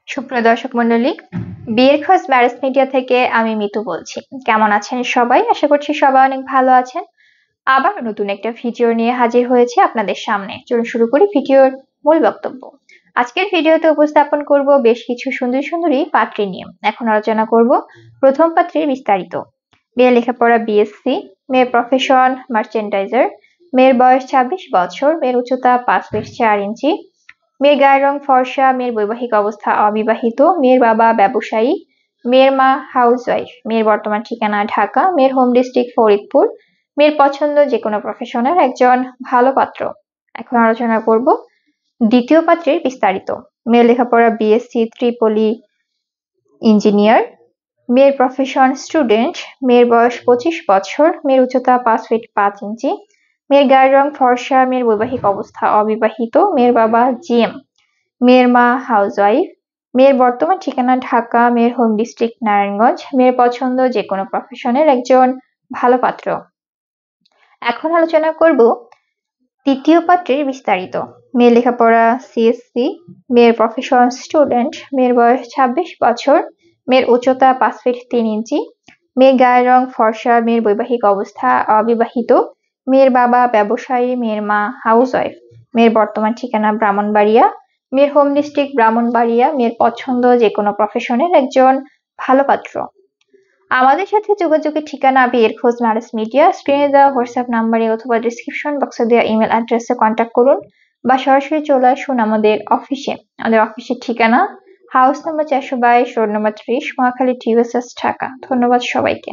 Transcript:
সুপ্রিয় দর্শক মণ্ডলী, বিয়ের খোঁজ ম্যারেজ মিডিয়া থেকে আমি মিতু বলছি। কেমন আছেন সবাই? আশা করছি সবাই অনেক ভালো আছেন। আবার নতুন একটা ভিডিও নিয়ে হাজির হয়েছে আপনাদের সামনে। চলুন শুরু করি ভিডিওর মূল বক্তব্য। আজকের ভিডিওতে উপস্থাপন করব বেশ কিছু সুন্দর সুন্দরী পাত্রী নিয়ে। এখন আলোচনা করব প্রথম পাত্রীর বিস্তারিত। মেয়ের লেখাপড়া বিএসসি, মেয়ের প্রফেশন মার্চেন্ডাইজার, মেয়ের বয়স 26 বছর, মেয়ের উচ্চতা 5 ফিট 4 ইঞ্চি, মেয়ের গায়ের রং ফর্সা, মেয়ের বৈবাহিক অবস্থা অবিবাহিত, মেয়ের বাবা ব্যবসায়ী, মেয়ের মা হাউসওয়াইফ, মেয়ের বর্তমান ঠিকানা ঢাকা, মেয়ের হোম ডিস্ট্রিক্ট ফরিদপুর, মেয়ের পছন্দ যে কোনো প্রফেশনের একজন ভালো পাত্র। এখন আলোচনা করব দ্বিতীয় পাত্রের বিস্তারিত। মেয়ের লেখাপড়া বিএসসি ত্রিপলি ইঞ্জিনিয়ার, মেয়ের প্রফেশন স্টুডেন্ট, মেয়ের বয়স 25 বছর, মেয়ের উচ্চতা 5 ফিট 5 ইঞ্চি, মেয়ের গায়ের রং ফর্সা, মেয়ের বৈবাহিক অবস্থা অবিবাহিত, মেয়ের বাবা জিএম, মেয়ের মা হাউসওয়াইফ, মেয়ের বর্তমান ঠিকানা ঢাকা, মেয়ের হোম ডিস্ট্রিক্ট নারায়ণগঞ্জ, মেয়ের পছন্দ যে কোনো প্রফেশনের একজন ভালো পাত্র। এখন আলোচনা করব তৃতীয় পাত্রের বিস্তারিত। মেয়ের লেখাপড়া সিএসসি, মেয়ের প্রফেশন স্টুডেন্ট, মেয়ের বয়স 26 বছর, মেয়ের উচ্চতা 5 ফিট 3 ইঞ্চি, মেয়ের গায়ের রং ফর্সা, মেয়ের বৈবাহিক অবস্থা অবিবাহিত, মেয়ের বাবা ব্যবসায়ী, মেয়ের মা হাউসওয়াইফ, মেয়ের বর্তমান ঠিকানা ব্রাহ্মণবাড়িয়া, মেয়ের হোম ডিস্ট্রিক্ট ব্রাহ্মণবাড়িয়া, মেয়ের পছন্দ যে কোনো প্রফেশনের একজন ভালো পাত্র। আমাদের সাথে যোগাযোগের ঠিকানা বিয়ের খোঁজ ম্যারেজ মিডিয়া। স্ক্রিনে দেওয়া হোয়াটসঅ্যাপ নাম্বারে অথবা ডিসক্রিপশন বক্সে দেওয়া ইমেল অ্যাড্রেসে কন্ট্যাক্ট করুন বা সরাসরি চলে আসুন আমাদের অফিসে। আমাদের অফিসের ঠিকানা house number 422, road number 30, Mohakhali, টিউএসএস, ঢাকা। ধন্যবাদ সবাইকে।